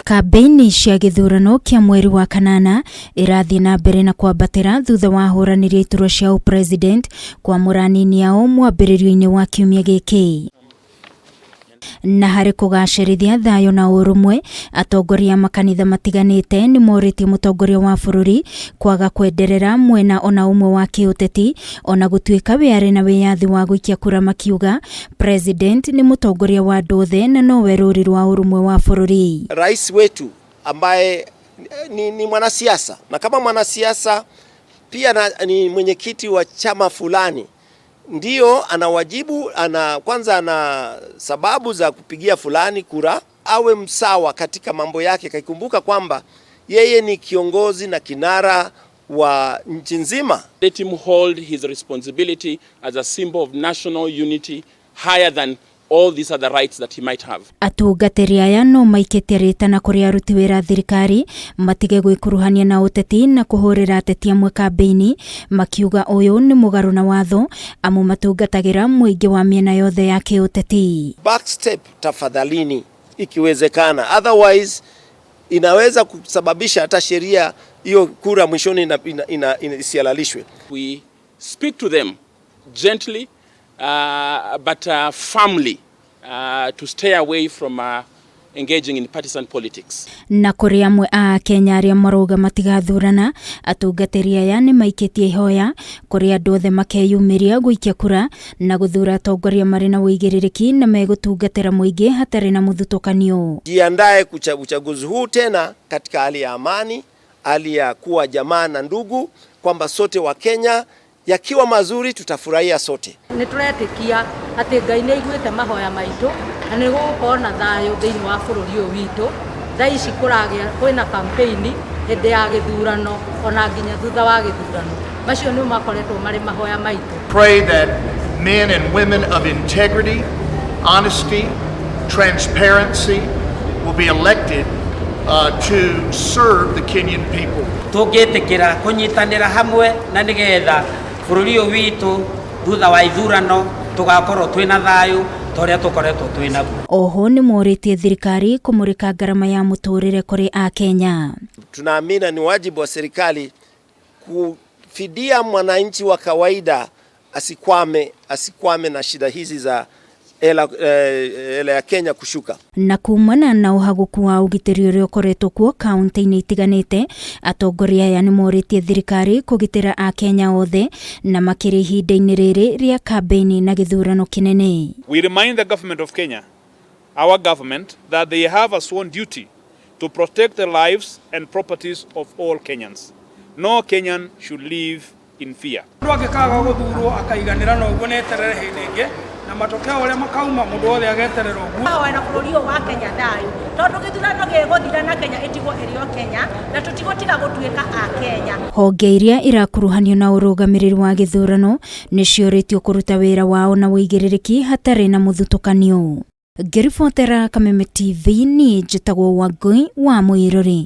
Kambeni cia githurano kia mweri wa kanana irathi na mbere na kwambatira thutha wa huraniria iturwa cia president kwa muranini ao mwambiririo-ini wa kiumia giki. Na hari kugacirithia thayo na urumwe, atongoria makanitha matiganite nimoritie mutongoria wa bururi kwaga kwenderera mwena ona umwe wa kiuteti, ona gutuika wiari na wiyathi wa guikia kura makiuga president ni mutongoria wa andu othe na nowe ruri rwa urumwe wa bururi. Rais wetu ambaye ni mwanasiasa, na kama mwanasiasa pia ni mwenyekiti wa chama fulani, ndio ana wajibu, kwanza ana sababu za kupigia fulani kura, awe msawa katika mambo yake, kaikumbuka kwamba yeye ni kiongozi na kinara wa nchi nzima. Let him hold his responsibility as a symbol of national unity higher than all these other rights that he might have. Atungatĩri aya no maikĩtie rĩtana kũrĩ aruti wĩra thirikari matige gwikuruhania na uteti na kũhũrĩra ateti amwe kambeni, makiuga ũyũ nĩ mũgarũ na watho amu matungatagĩra mũingĩ wa mĩena yothe ya kiuteti. Backstep tafadhalini ikiwezekana, otherwise inaweza kusababisha hata sheria hiyo kura mwishoni isihalalishwe. We speak to them gently but firmly to stay away from engaging in partisan politics. Na kuri amwe a Kenya aria maroga matigathurana, atungatĩri aya ni maikitie ihoya kuri andu othe makeyumiria guikia kura na guthura atongoria marĩ na uigĩrĩrĩki na megutungatĩra muingi hatari na muthutukanio. Jiandae uchaguzi huu tena katika hali ya amani, hali ya kuwa jamaa na ndugu, kwamba sote wa Kenya yakiwa mazuri tutafurahia sote. Nituretikia ati Ngai ni aiguite mahoya maitu na ni gukorwo na thayo thiini wa bururi uyu witu. Thaa ici kuragia kwina kampeni hindi ya githurano ona nginya thutha wa githurano. Macio ni makoretwo mari mahoya maitu. Pray that men and women of integrity, honesty, transparency will be elected to serve the Kenyan people. Tungitikira kunyitanira hamwe na nigetha bururi uyu witu thutha wa ithurano tugakorwo twina thayo toria tukoretwo twinaguo. Oho ni moritie thirikari kumurika garama ya muturire kuri a Kenya. Tunaamini ni wajibu wa serikali kufidia mwananchi wa kawaida asikwame na shida hizi za hela ya Kenya kushuka. Na kumana na uhaguku wa ugitĩri ũrĩa ũkoretwo kuo kaunti-inĩ itiganite, atongoria aya ni moritie thirikari kugitĩra a Kenya othe na makĩria ihinda-inĩ rĩrĩ rĩa kambeni na gĩthurano kĩnene. We remind the government of Kenya, our government, that they have a sworn duty to protect the lives and properties of all Kenyans. No Kenyan should live in fear. Ndwagĩkaga gũthurwo akaiganĩra na ũguo neterere hĩndĩ ĩngĩ na matokeo ũrĩa makauma mũndũ wothe ageterera ũguo. Wena bũrũri ũyũ wa Kenya thayũ tondũ gĩthurano gĩgũthira na Kenya ĩtigwo ĩrĩ o Kenya na tũtigũtiga gũtuĩka a Kenya. Honge iria irakuruhanio na ũrũgamĩrĩri wa gĩthurano nĩciũrĩtio kũruta wĩra wao na ũigĩrĩrĩki hatarĩ na mũthutũkanio. Ngĩribotera Kameme TV, niĩ njĩtagwo Wangui wa Mũirũri.